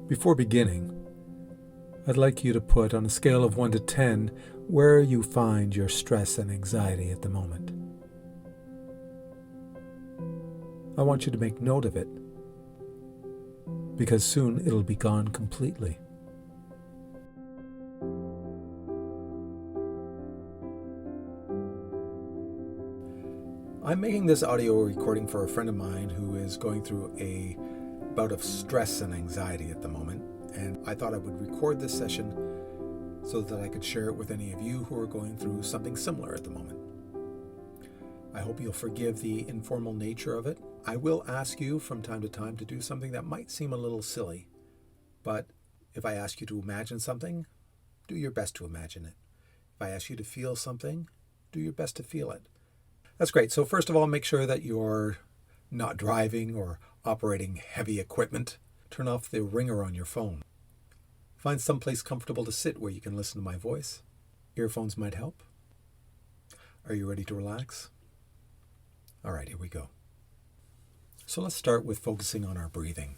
Before beginning, I'd like you to put on a scale of 1 to 10 where you find your stress and anxiety at the moment. I want you to make note of it, because soon it'll be gone completely. I'm making this audio recording for a friend of mine who is going through a bout of stress and anxiety at the moment, and I thought I would record this session so that I could share it with any of you who are going through something similar at the moment. I hope you'll forgive the informal nature of it. I will ask you from time to time to do something that might seem a little silly, but if I ask you to imagine something, do your best to imagine it. If I ask you to feel something, do your best to feel it. That's great. So first of all, make sure that you're not driving or operating heavy equipment. Turn off the ringer on your phone. Find someplace comfortable to sit where you can listen to my voice. Earphones might help. Are you ready to relax? All right, here we go. So let's start with focusing on our breathing.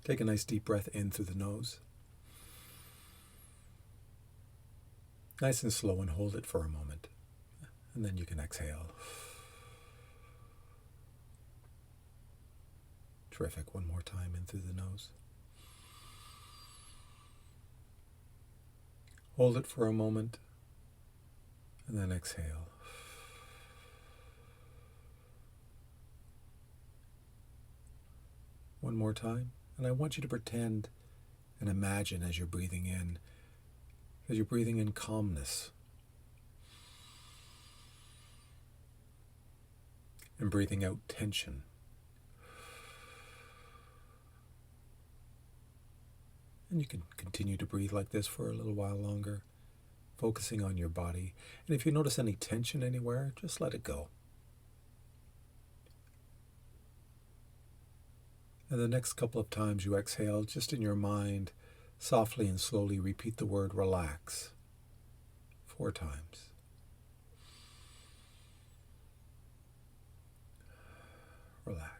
Take a nice deep breath in through the nose. Nice and slow, and hold it for a moment. And then you can exhale. Terrific. One more time in through the nose. Hold it for a moment, and then exhale. One more time, and I want you to pretend and imagine as you're breathing in calmness, and breathing out tension. And you can continue to breathe like this for a little while longer, focusing on your body. And if you notice any tension anywhere, just let it go. And the next couple of times you exhale, just in your mind, softly and slowly repeat the word relax 4 times. Relax.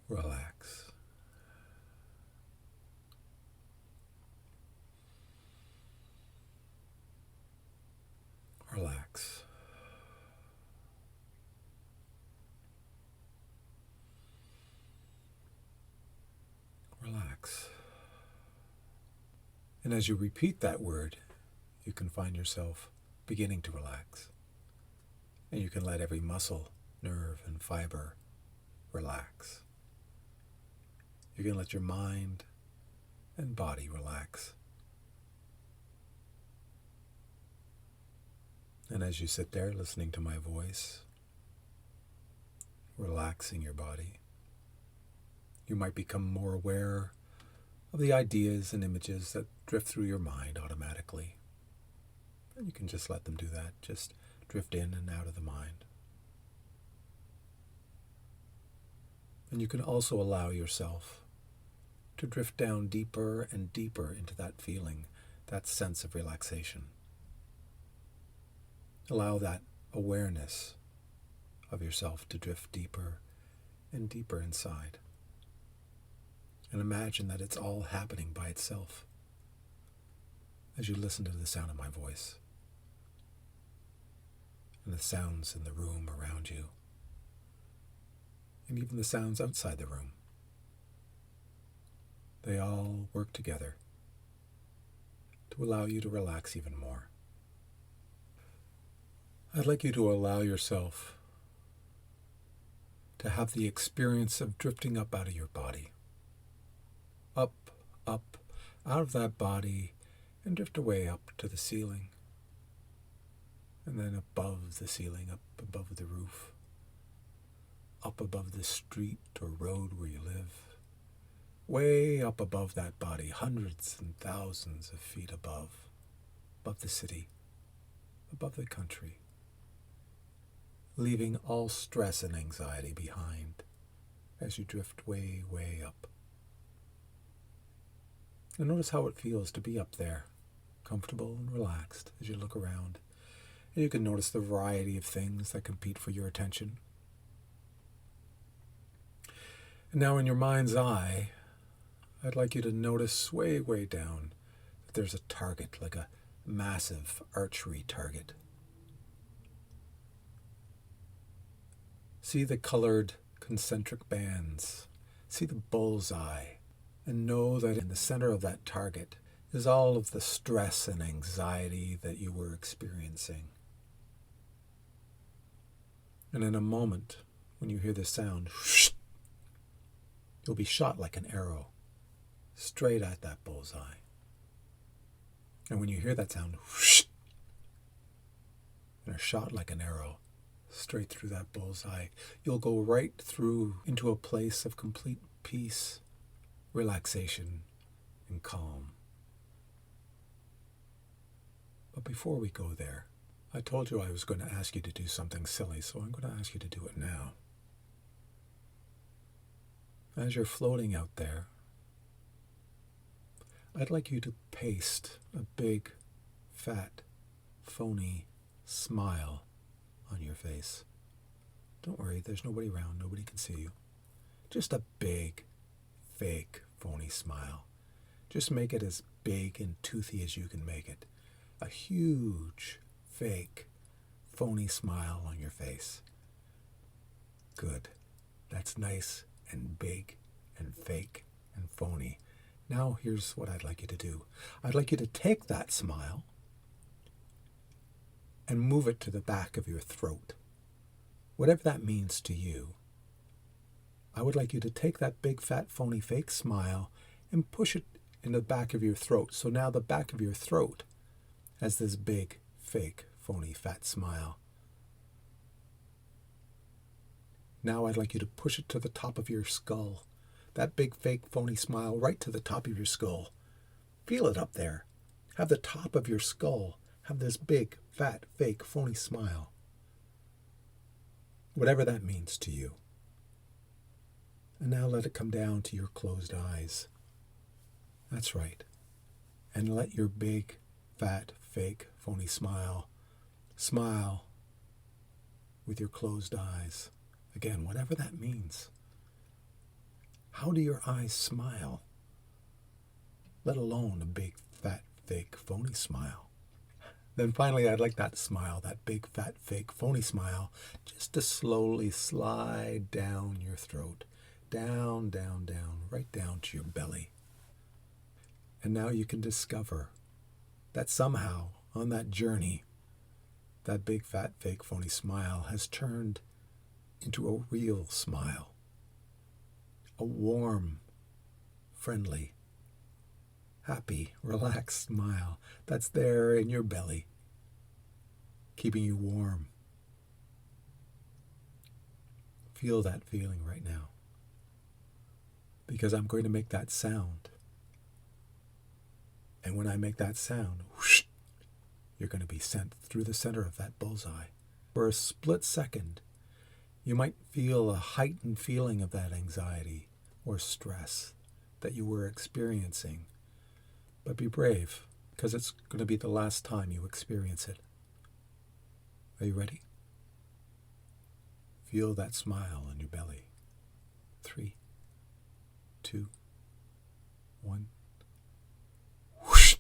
Relax. Relax. Relax. And as you repeat that word, you can find yourself beginning to relax. And you can let every muscle, nerve, and fiber relax. You can let your mind and body relax. And as you sit there listening to my voice, relaxing your body, you might become more aware of the ideas and images that drift through your mind automatically. And you can just let them do that, just drift in and out of the mind. And you can also allow yourself to drift down deeper and deeper into that feeling, that sense of relaxation. Allow that awareness of yourself to drift deeper and deeper inside. And imagine that it's all happening by itself as you listen to the sound of my voice and the sounds in the room around you, and even the sounds outside the room. They all work together to allow you to relax even more. I'd like you to allow yourself to have the experience of drifting up out of your body. Up, out of that body, and drift away up to the ceiling. And then above the ceiling, up above the roof. Up above the street or road where you live. Way up above that body, hundreds and thousands of feet above the city, above the country, leaving all stress and anxiety behind as you drift way, way up. And notice how it feels to be up there, comfortable and relaxed as you look around. And you can notice the variety of things that compete for your attention. And now in your mind's eye, I'd like you to notice way, way down that there's a target, like a massive archery target. See the colored concentric bands. See the bullseye. And know that in the center of that target is all of the stress and anxiety that you were experiencing. And in a moment, when you hear the sound, you'll be shot like an arrow, straight at that bullseye. And when you hear that sound, and are shot like an arrow, straight through that bullseye, you'll go right through into a place of complete peace, relaxation, and calm. But before we go there, I told you I was going to ask you to do something silly, so I'm going to ask you to do it now. As you're floating out there, I'd like you to paste a big, fat, phony smile on your face. Don't worry, there's nobody around, nobody can see you. Just a big, fake, phony smile. Just make it as big and toothy as you can make it. A huge, fake, phony smile on your face. Good. That's nice and big and fake and phony. Now here's what I'd like you to do. I'd like you to take that smile and move it to the back of your throat. Whatever that means to you, I would like you to take that big, fat, phony, fake smile and push it in the back of your throat. So now the back of your throat has this big, fake, phony, fat smile. Now I'd like you to push it to the top of your skull. That big, fake, phony smile right to the top of your skull. Feel it up there. Have the top of your skull have this big, fat, fake, phony smile. Whatever that means to you. And now let it come down to your closed eyes. That's right. And let your big, fat, fake, phony smile with your closed eyes. Again, whatever that means. How do your eyes smile? Let alone a big, fat, fake, phony smile. Then finally, I'd like that smile, that big, fat, fake, phony smile, just to slowly slide down your throat. Down, down, down, right down to your belly. And now you can discover that somehow, on that journey, that big, fat, fake, phony smile has turned into a real smile. A warm, friendly, happy, relaxed smile that's there in your belly, keeping you warm. Feel that feeling right now. Because I'm going to make that sound. And when I make that sound, whoosh, you're going to be sent through the center of that bullseye. For a split second, you might feel a heightened feeling of that anxiety or stress that you were experiencing. But be brave, because it's going to be the last time you experience it. Are you ready? Feel that smile on your belly. 3, 2, 1. Whoosh!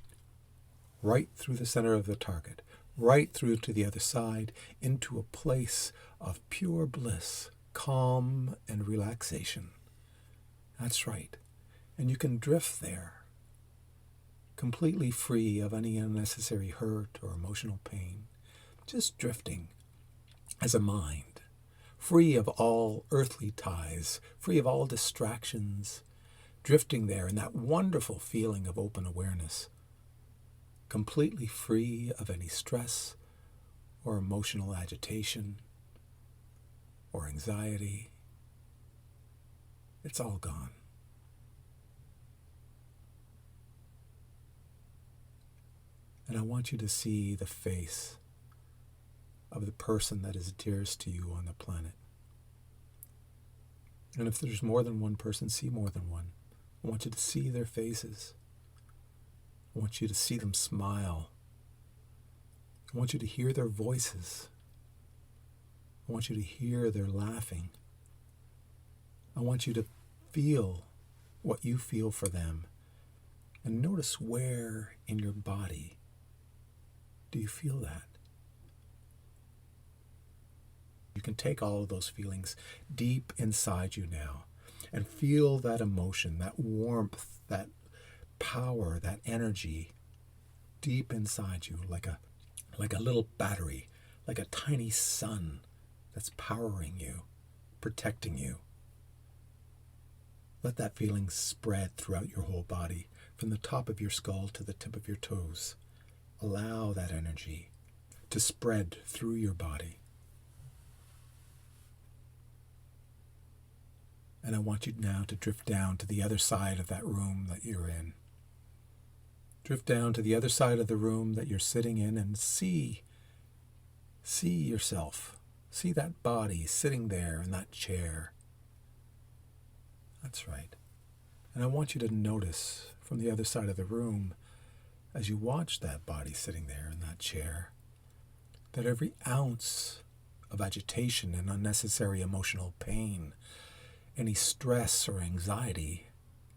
Right through the center of the target, right through to the other side, into a place of pure bliss, calm, and relaxation. That's right. And you can drift there, completely free of any unnecessary hurt or emotional pain, just drifting as a mind, free of all earthly ties, free of all distractions, drifting there in that wonderful feeling of open awareness, completely free of any stress or emotional agitation or anxiety. It's all gone. And I want you to see the face of the person that is dearest to you on the planet. And if there's more than one person, see more than one. I want you to see their faces. I want you to see them smile. I want you to hear their voices. I want you to hear their laughing. I want you to feel what you feel for them. And notice where in your body do you feel that. You can take all of those feelings deep inside you now and feel that emotion, that warmth, that power, that energy deep inside you, like a little battery, like a tiny sun that's powering you, protecting you. Let that feeling spread throughout your whole body, from the top of your skull to the tip of your toes. Allow that energy to spread through your body. And I want you now to drift down to the other side of that room that you're in. Drift down to the other side of the room that you're sitting in and see yourself. See that body sitting there in that chair. That's right. And I want you to notice from the other side of the room, as you watch that body sitting there in that chair, that every ounce of agitation and unnecessary emotional pain, any stress or anxiety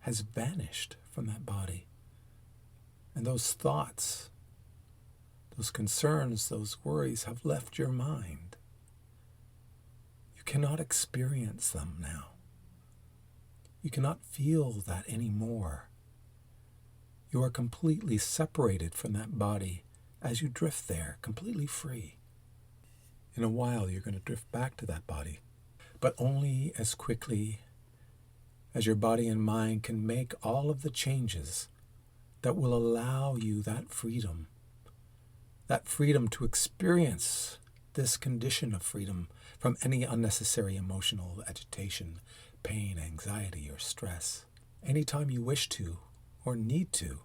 has vanished from that body. And those thoughts, those concerns, those worries have left your mind. You cannot experience them now. You cannot feel that anymore. You are completely separated from that body as you drift there, completely free. In a while, you're going to drift back to that body, but only as quickly as your body and mind can make all of the changes that will allow you that freedom to experience this condition of freedom from any unnecessary emotional agitation, pain, anxiety, or stress, anytime you wish to or need to.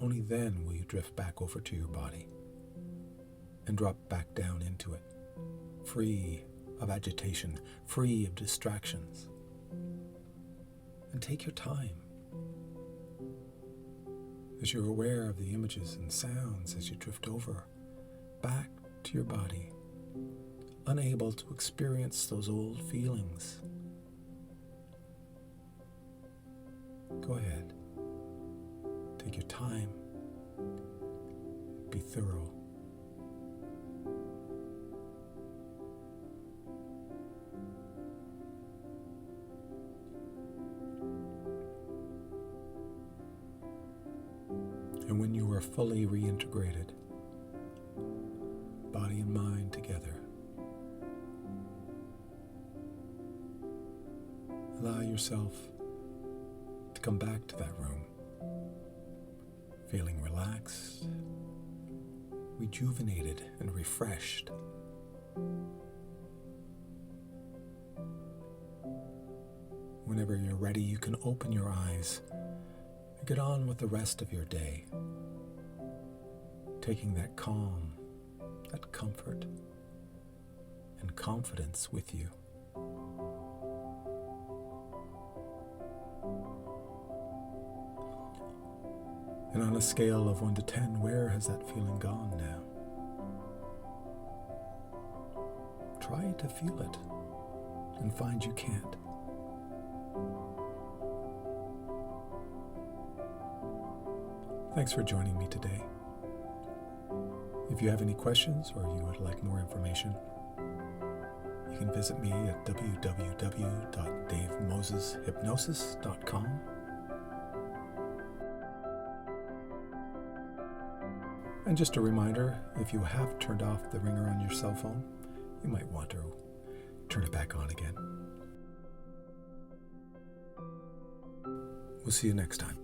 Only then will you drift back over to your body and drop back down into it, free of agitation, free of distractions. And take your time as you're aware of the images and sounds as you drift over back to your body, unable to experience those old feelings. Go ahead. Take your time. Be thorough. And when you are fully reintegrated, body and mind together, allow yourself to come back to that room, feeling relaxed, rejuvenated, and refreshed. Whenever you're ready, you can open your eyes and get on with the rest of your day, taking that calm, that comfort, and confidence with you. And on a scale of 1 to 10, where has that feeling gone now? Try to feel it and find you can't. Thanks for joining me today. If you have any questions or you would like more information, you can visit me at www.davemoseshypnosis.com. And just a reminder, if you have turned off the ringer on your cell phone, you might want to turn it back on again. We'll see you next time.